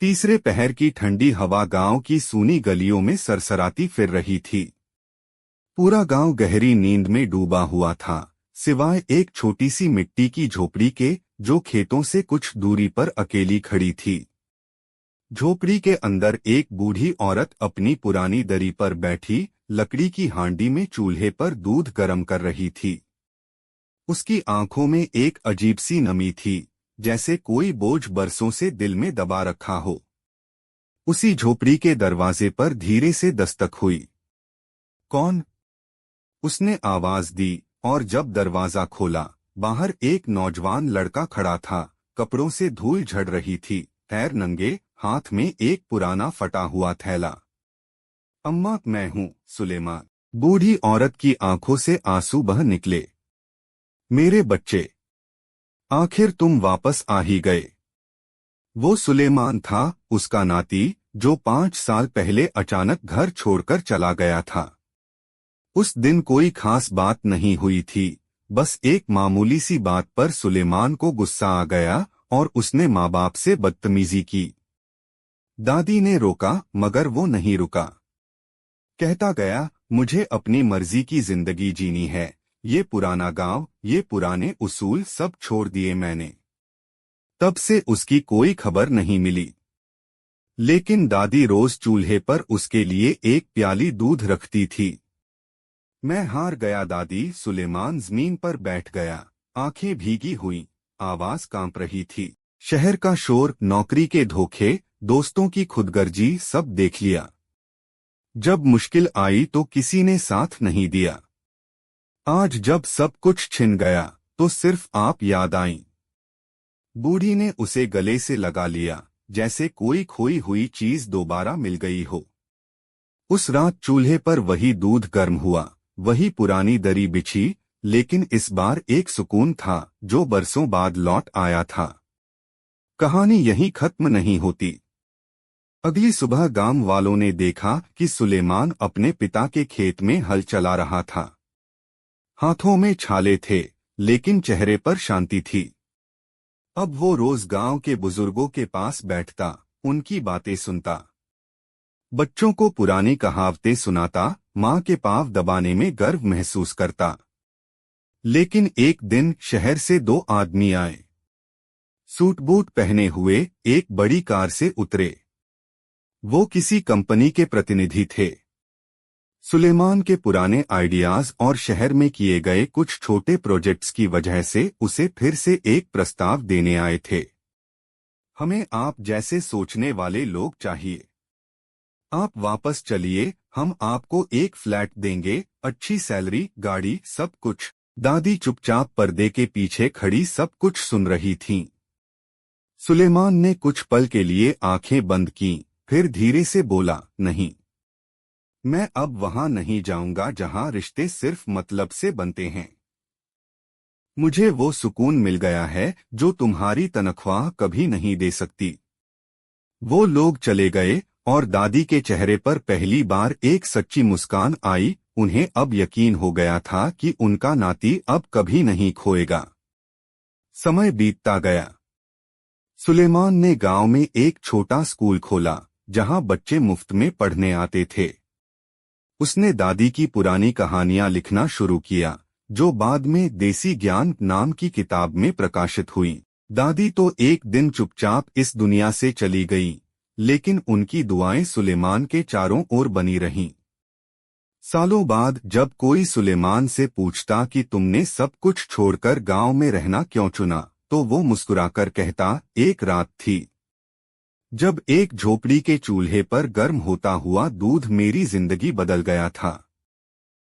तीसरे पहर की ठंडी हवा गांव की सूनी गलियों में सरसराती फिर रही थी। पूरा गांव गहरी नींद में डूबा हुआ था, सिवाय एक छोटी सी मिट्टी की झोपड़ी के, जो खेतों से कुछ दूरी पर अकेली खड़ी थी। झोपड़ी के अंदर एक बूढ़ी औरत अपनी पुरानी दरी पर बैठी लकड़ी की हांडी में चूल्हे पर दूध गर्म कर रही थी। उसकी आंखों में एक अजीब सी नमी थी, जैसे कोई बोझ बरसों से दिल में दबा रखा हो। उसी झोपड़ी के दरवाजे पर धीरे से दस्तक हुई। कौन? उसने आवाज दी, और जब दरवाजा खोला, बाहर एक नौजवान लड़का खड़ा था। कपड़ों से धूल झड़ रही थी, पैर नंगे, हाथ में एक पुराना फटा हुआ थैला। अम्मा, मैं हूँ सुलेमान। बूढ़ी औरत की आंखों से आंसू बह निकले। मेरे बच्चे, आखिर तुम वापस आ ही गए। वो सुलेमान था, उसका नाती, जो 5 साल पहले अचानक घर छोड़कर चला गया था। उस दिन कोई खास बात नहीं हुई थी, बस एक मामूली सी बात पर सुलेमान को गुस्सा आ गया और उसने माँ बाप से बदतमीजी की। दादी ने रोका, मगर वो नहीं रुका। कहता गया, मुझे अपनी मर्जी की जिंदगी जीनी है। ये पुराना गांव, ये पुराने उसूल सब छोड़ दिए मैंने। तब से उसकी कोई खबर नहीं मिली। लेकिन दादी रोज चूल्हे पर उसके लिए एक प्याली दूध रखती थी। मैं हार गया दादी। सुलेमान जमीन पर बैठ गया, आंखें भीगी हुईं, आवाज कांप रही थी। शहर का शोर, नौकरी के धोखे, दोस्तों की खुदगर्जी, सब देख लिया। जब मुश्किल आई तो किसी ने साथ नहीं दिया। आज जब सब कुछ छिन गया, तो सिर्फ आप याद आईं। बूढ़ी ने उसे गले से लगा लिया, जैसे कोई खोई हुई चीज दोबारा मिल गई हो। उस रात चूल्हे पर वही दूध गर्म हुआ, वही पुरानी दरी बिछी, लेकिन इस बार एक सुकून था जो बरसों बाद लौट आया था। कहानी यहीं खत्म नहीं होती। अगली सुबह गांव वालों ने देखा कि सुलेमान अपने पिता के खेत में हल चला रहा था। हाथों में छाले थे, लेकिन चेहरे पर शांति थी। अब वो रोज गांव के बुजुर्गों के पास बैठता, उनकी बातें सुनता, बच्चों को पुरानी कहावतें सुनाता, माँ के पाँव दबाने में गर्व महसूस करता। लेकिन एक दिन शहर से 2 आदमी आए। सूट बूट पहने हुए, एक बड़ी कार से उतरे। वो किसी कंपनी के प्रतिनिधि थे। सुलेमान के पुराने आइडियाज और शहर में किए गए कुछ छोटे प्रोजेक्ट्स की वजह से उसे फिर से एक प्रस्ताव देने आए थे। हमें आप जैसे सोचने वाले लोग चाहिए। आप वापस चलिए, हम आपको एक फ्लैट देंगे, अच्छी सैलरी, गाड़ी, सब कुछ। दादी चुपचाप पर्दे के पीछे खड़ी सब कुछ सुन रही थीं। सुलेमान ने कुछ पल के लिए आंखें बंद कीं, फिर धीरे से बोला, नहीं, मैं अब वहां नहीं जाऊंगा जहां रिश्ते सिर्फ मतलब से बनते हैं। मुझे वो सुकून मिल गया है जो तुम्हारी तनख्वाह कभी नहीं दे सकती। वो लोग चले गए और दादी के चेहरे पर पहली बार एक सच्ची मुस्कान आई। उन्हें अब यकीन हो गया था कि उनका नाती अब कभी नहीं खोएगा। समय बीतता गया। सुलेमान ने गांव में एक छोटा स्कूल खोला, जहां बच्चे मुफ्त में पढ़ने आते थे। उसने दादी की पुरानी कहानियां लिखना शुरू किया, जो बाद में देसी ज्ञान नाम की किताब में प्रकाशित हुई। दादी तो एक दिन चुपचाप इस दुनिया से चली गई, लेकिन उनकी दुआएं सुलेमान के चारों ओर बनी रहीं। सालों बाद जब कोई सुलेमान से पूछता कि तुमने सब कुछ छोड़कर गांव में रहना क्यों चुना, तो वो मुस्कुराकर कहता, एक रात थी जब एक झोपड़ी के चूल्हे पर गर्म होता हुआ दूध मेरी जिंदगी बदल गया था।